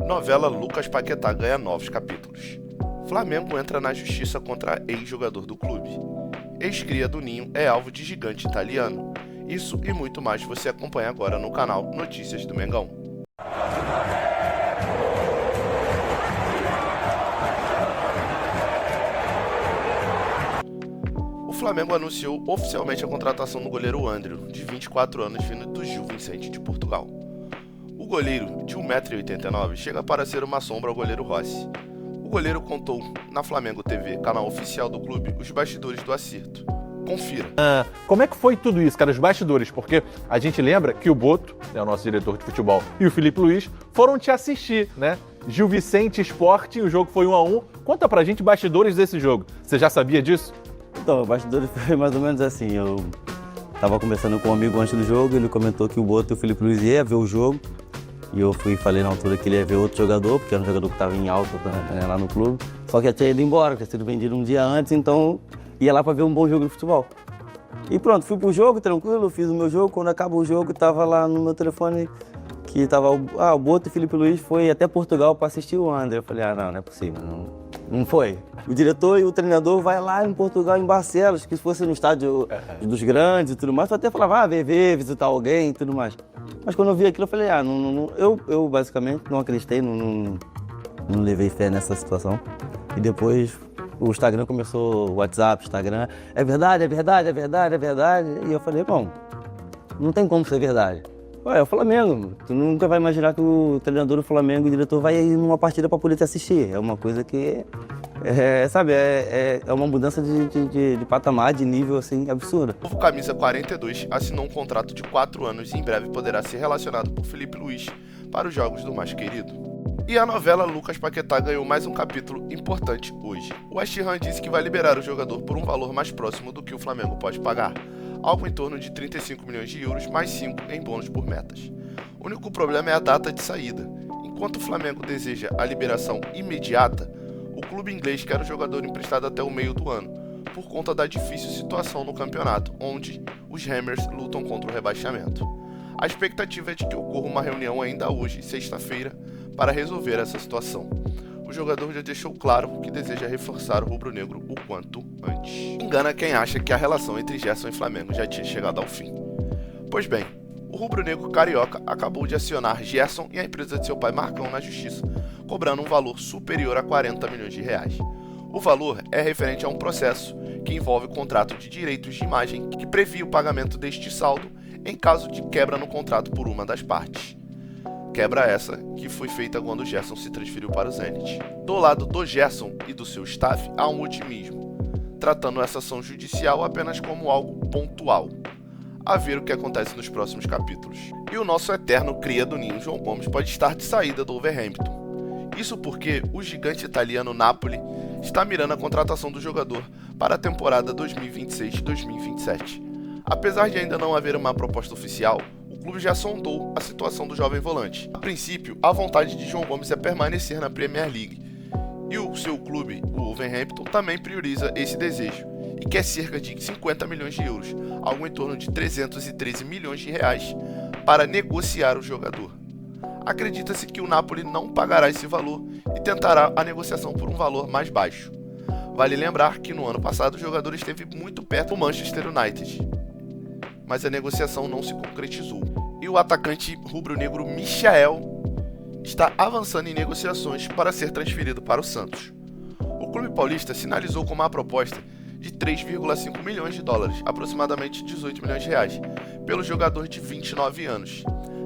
Novela Lucas Paquetá ganha novos capítulos. Flamengo entra na justiça contra ex-jogador do clube. Ex-cria do Ninho é alvo de gigante italiano. Isso e muito mais você acompanha agora no canal Notícias do Mengão. O Flamengo anunciou oficialmente a contratação do goleiro André, de 24 anos, vindo do Gil Vicente de Portugal. O goleiro, de 1,89 m, chega para ser uma sombra ao goleiro Rossi. O goleiro contou na Flamengo TV, canal oficial do clube, os bastidores do acerto. Confira. Como é que foi tudo isso, cara, os bastidores? Porque a gente lembra que o Boto, o nosso diretor de futebol, e o Felipe Luiz foram te assistir, né? Gil Vicente Sporting, o jogo foi 1-1. Conta pra gente bastidores desse jogo. Você já sabia disso? Então, o bastidores foi mais ou menos assim. Eu tava conversando com um amigo antes do jogo, ele comentou que o Boto e o Felipe Luiz iam ver o jogo. E eu falei na altura que ele ia ver outro jogador, porque era um jogador que estava em alta lá no clube. Só que já tinha ido embora, tinha sido vendido um dia antes, então ia lá para ver um bom jogo de futebol. E pronto, fui pro jogo, tranquilo, fiz o meu jogo. Quando acabou o jogo, tava lá no meu telefone que tava o Boto e o Felipe Luiz foi até Portugal para assistir o André. Eu falei, não é possível, não foi. O diretor e o treinador vai lá em Portugal, em Barcelos, que se fosse no estádio dos grandes e tudo mais, eu até falava, ver, visitar alguém e tudo mais. Mas quando eu vi aquilo, eu falei, eu basicamente não acreditei, não levei fé nessa situação. E depois o Instagram começou, o WhatsApp, Instagram, é verdade. E eu falei, bom, não tem como ser verdade. É o Flamengo, tu nunca vai imaginar que o treinador do Flamengo, o diretor, vai ir numa partida para poder te assistir. É uma coisa que, é uma mudança de patamar, de nível assim, absurda. O novo camisa 42 assinou um contrato de 4 anos e em breve poderá ser relacionado por Felipe Luiz para os jogos do mais querido. E a novela Lucas Paquetá ganhou mais um capítulo importante hoje. O West Ham disse que vai liberar o jogador por um valor mais próximo do que o Flamengo pode pagar, algo em torno de 35 milhões de euros mais 5 em bônus por metas. O único problema é a data de saída. Enquanto o Flamengo deseja a liberação imediata, o clube inglês quer o jogador emprestado até o meio do ano, por conta da difícil situação no campeonato, onde os Hammers lutam contra o rebaixamento. A expectativa é de que ocorra uma reunião ainda hoje, sexta-feira, para resolver essa situação. O jogador já deixou claro que deseja reforçar o rubro-negro o quanto antes. Engana quem acha que a relação entre Gerson e Flamengo já tinha chegado ao fim. Pois bem, o rubro-negro carioca acabou de acionar Gerson e a empresa de seu pai Marcão na justiça, cobrando um valor superior a 40 milhões de reais. O valor é referente a um processo que envolve o contrato de direitos de imagem que previa o pagamento deste saldo em caso de quebra no contrato por uma das partes. Quebra essa que foi feita quando o Gerson se transferiu para o Zenit. Do lado do Gerson e do seu staff há um otimismo, tratando essa ação judicial apenas como algo pontual. A ver o que acontece nos próximos capítulos. E o nosso eterno cria do Ninho, João Gomes, pode estar de saída do Wolverhampton. Isso porque o gigante italiano Napoli está mirando a contratação do jogador para a temporada 2026-2027. Apesar de ainda não haver uma proposta oficial, o clube já sondou a situação do jovem volante. A princípio, a vontade de João Gomes é permanecer na Premier League. E o seu clube, o Wolverhampton, também prioriza esse desejo e quer cerca de 50 milhões de euros, algo em torno de 313 milhões de reais, para negociar o jogador. Acredita-se que o Napoli não pagará esse valor e tentará a negociação por um valor mais baixo. Vale lembrar que no ano passado o jogador esteve muito perto do Manchester United, mas a negociação não se concretizou. E o atacante rubro-negro Michael está avançando em negociações para ser transferido para o Santos. O clube paulista sinalizou com uma proposta de 3,5 milhões de dólares, aproximadamente 18 milhões de reais, pelo jogador de 29 anos.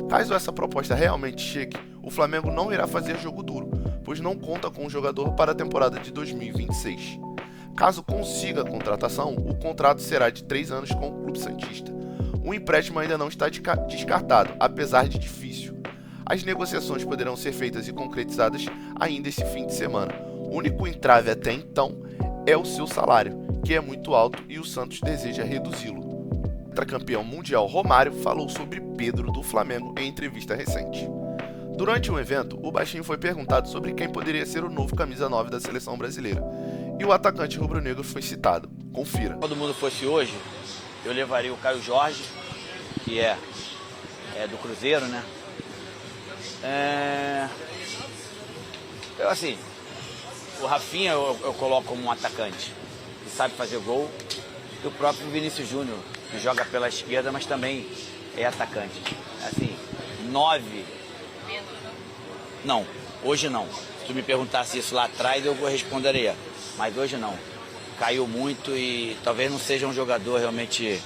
Caso essa proposta realmente chegue, o Flamengo não irá fazer jogo duro, pois não conta com o jogador para a temporada de 2026. Caso consiga a contratação, o contrato será de 3 anos com o clube santista. O empréstimo ainda não está descartado, apesar de difícil. As negociações poderão ser feitas e concretizadas ainda esse fim de semana. O único entrave até então é o seu salário, que é muito alto e o Santos deseja reduzi-lo. O tetracampeão mundial Romário falou sobre Pedro do Flamengo em entrevista recente. Durante um evento, o baixinho foi perguntado sobre quem poderia ser o novo camisa 9 da seleção brasileira. E o atacante rubro-negro foi citado. Confira. Se todo mundo fosse hoje, eu levaria o Caio Jorge, que é do Cruzeiro, né? assim, o Rafinha eu coloco como um atacante que sabe fazer gol, e o próprio Vinícius Júnior, que joga pela esquerda, mas também é atacante. Assim, 9. Não, hoje não. Se tu me perguntasse isso lá atrás, eu responderia. Mas hoje não. Caiu muito e talvez não seja um jogador realmente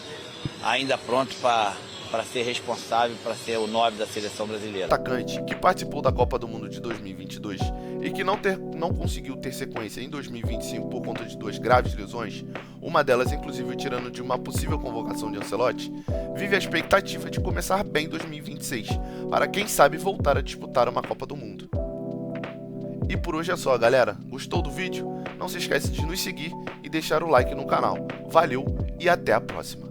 ainda pronto para ser responsável, para ser o 9 da seleção brasileira. Atacante que participou da Copa do Mundo de 2022 e que não conseguiu ter sequência em 2025 por conta de 2 graves lesões, uma delas inclusive o tirando de uma possível convocação de Ancelotti, vive a expectativa de começar bem 2026, para quem sabe voltar a disputar uma Copa do Mundo. E por hoje é só, galera. Gostou do vídeo? Não se esquece de nos seguir e deixar o like no canal. Valeu e até a próxima!